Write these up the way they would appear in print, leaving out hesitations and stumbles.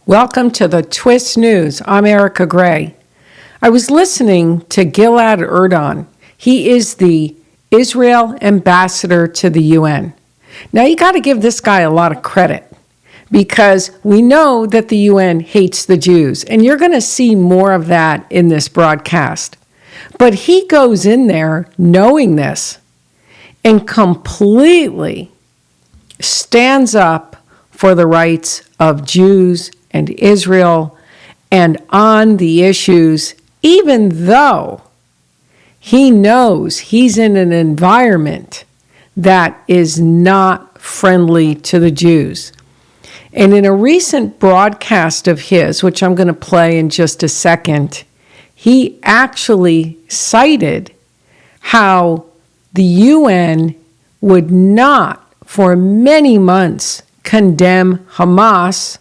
Welcome to the Twist News. I'm Erika Grey. I was listening to Gilad Erdan. He is the Israel ambassador to the UN. Now, you got to give this guy a lot of credit because we know that the UN hates the Jews, and you're going to see more of that in this broadcast. But he goes in there knowing this and completely stands up for the rights of Jews and Israel and on the issues, even though he knows he's in an environment that is not friendly to the Jews. And in a recent broadcast of his, which I'm going to play in just a second, he actually cited how the UN would not for many months condemn Hamas,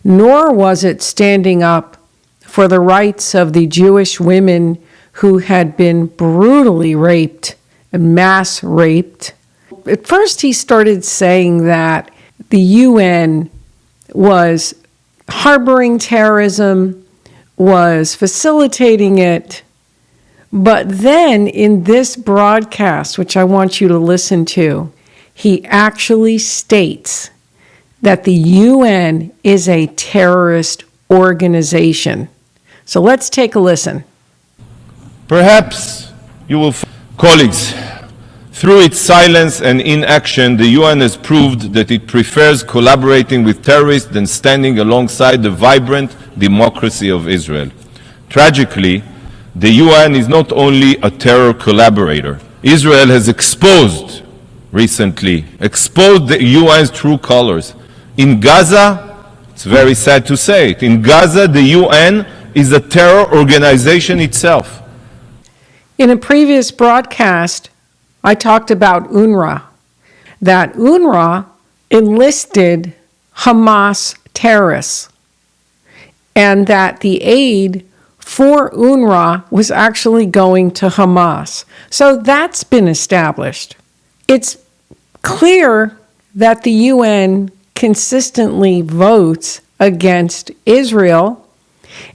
nor was it standing up for the rights of the Jewish women who had been brutally raped, mass raped. At first, he started saying that the UN was harboring terrorism, was facilitating it. But then in this broadcast, which I want you to listen to, he actually states that the UN is a terrorist organization. So let's take a listen. Perhaps you will find, colleagues, through its silence and inaction, the UN has proved that it prefers collaborating with terrorists than standing alongside the vibrant democracy of Israel. Tragically, the UN is not only a terror collaborator. Israel has recently exposed the UN's true colors. In Gaza, it's very sad to say it, in Gaza the UN is a terror organization itself. In a previous broadcast, I talked about UNRWA, that UNRWA enlisted Hamas terrorists, and that the aid for UNRWA was actually going to Hamas. So that's been established. It's clear that the UN consistently votes against Israel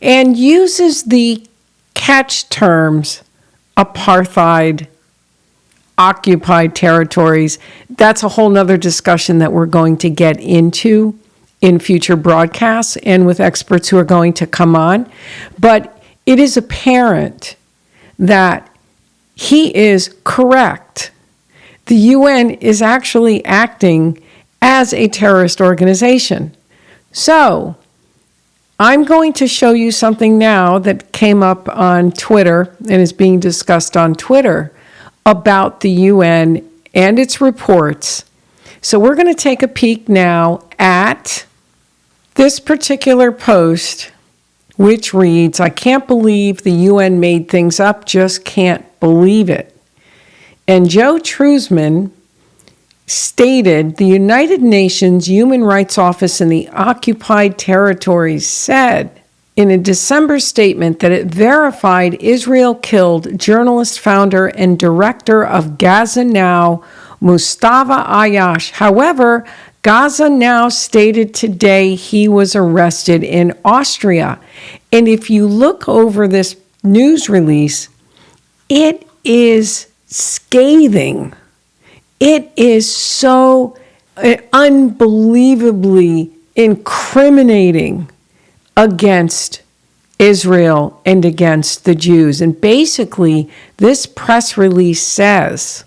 and uses the catch terms apartheid, occupied territories. That's a whole nother discussion that we're going to get into in future broadcasts and with experts who are going to come on. But it is apparent that he is correct. The UN is actually acting as a terrorist organization. So I'm going to show you something now that came up on Twitter and is being discussed on Twitter about the UN and its reports. So we're going to take a peek now at this particular post, which reads, "I can't believe the UN made things up, just can't believe it." And Joe Truzman stated, the United Nations Human Rights Office in the occupied territories said in a December statement that it verified Israel killed journalist, founder, and director of Gaza Now, Mustafa Ayash. However, Gaza Now stated today he was arrested in Austria. And if you look over this news release, it is scathing. It is so unbelievably incriminating against Israel and against the Jews. And basically, this press release says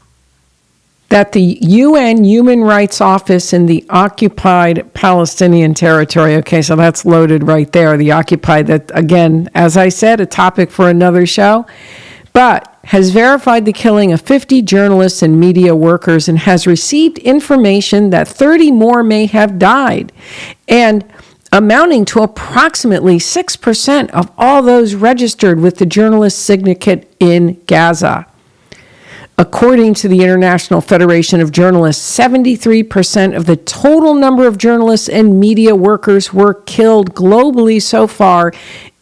that the UN Human Rights Office in the occupied Palestinian territory, okay, so that's loaded right there, the occupied, that again, as I said, a topic for another show, but has verified the killing of 50 journalists and media workers and has received information that 30 more may have died, and amounting to approximately 6% of all those registered with the journalist syndicate in Gaza. According to the International Federation of Journalists, 73% of the total number of journalists and media workers were killed globally so far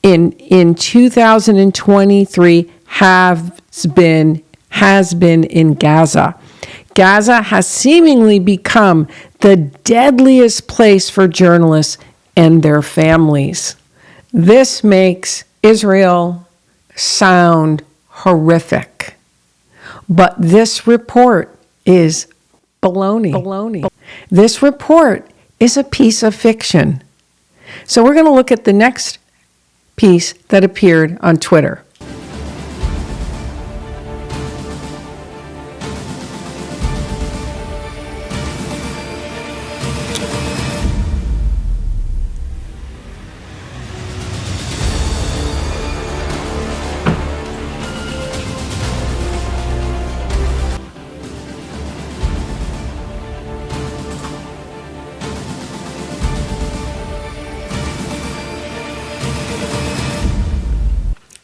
in 2023 has been in Gaza. Gaza has seemingly become the deadliest place for journalists and their families. This makes Israel sound horrific. But this report is baloney. This report is a piece of fiction. So we're going to look at the next piece that appeared on Twitter.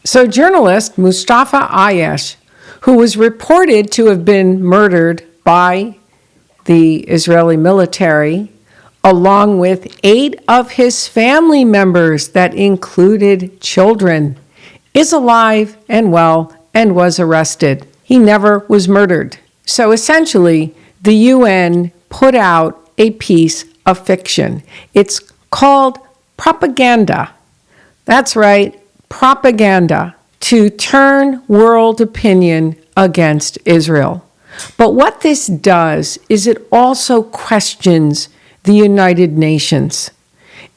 So journalist Mustafa Ayesh, who was reported to have been murdered by the Israeli military, along with 8 of his family members that included children, is alive and well and was arrested. He never was murdered. So essentially, the UN put out a piece of fiction. It's called propaganda. That's right. Propaganda to turn world opinion against Israel. But what this does is it also questions the United Nations.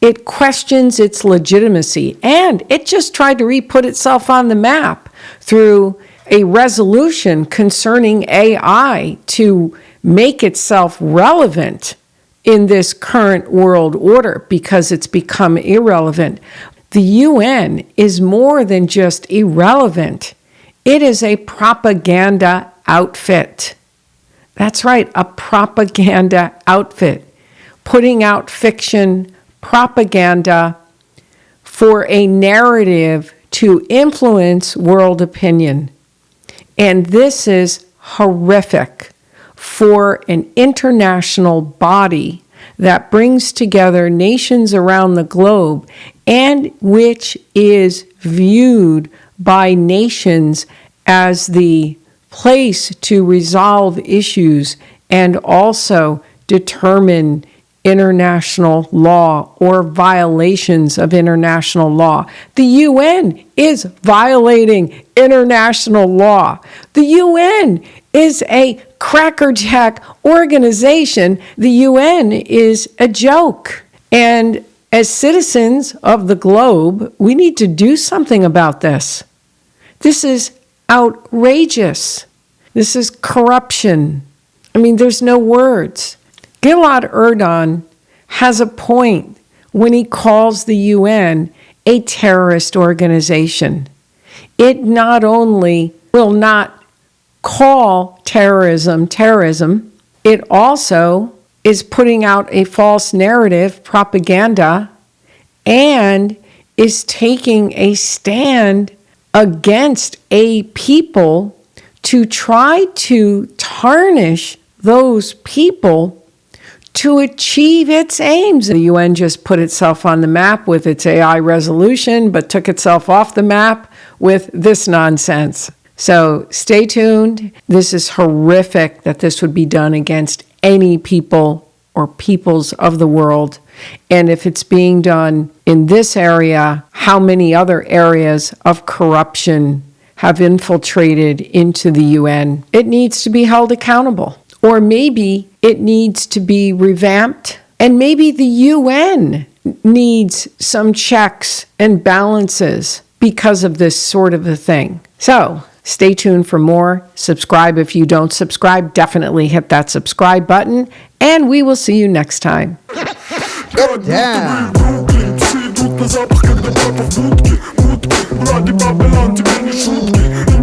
It questions its legitimacy, and it just tried to re-put itself on the map through a resolution concerning AI to make itself relevant in this current world order because it's become irrelevant. The UN is more than just irrelevant. It is a propaganda outfit. That's right, a propaganda outfit. Putting out fiction, propaganda for a narrative to influence world opinion. And this is horrific for an international body that brings together nations around the globe and which is viewed by nations as the place to resolve issues and also determine international law or violations of international law. The UN is violating international law. The UN is a crackerjack organization. The UN is a joke. And as citizens of the globe, we need to do something about this. This is outrageous. This is corruption. I mean, there's no words. Gilad Erdan has a point when he calls the UN a terrorist organization. It not only will not call terrorism, it also is putting out a false narrative, propaganda, and is taking a stand against a people to try to tarnish those people to achieve its aims. The UN just put itself on the map with its AI resolution, but took itself off the map with this nonsense. So stay tuned. This is horrific that this would be done against any people or peoples of the world. And if it's being done in this area, how many other areas of corruption have infiltrated into the UN? It needs to be held accountable. Or maybe it needs to be revamped. And maybe the UN needs some checks and balances because of this sort of a thing. So stay tuned for more. Subscribe if you don't subscribe. Definitely hit that subscribe button. And we will see you next time. Get down.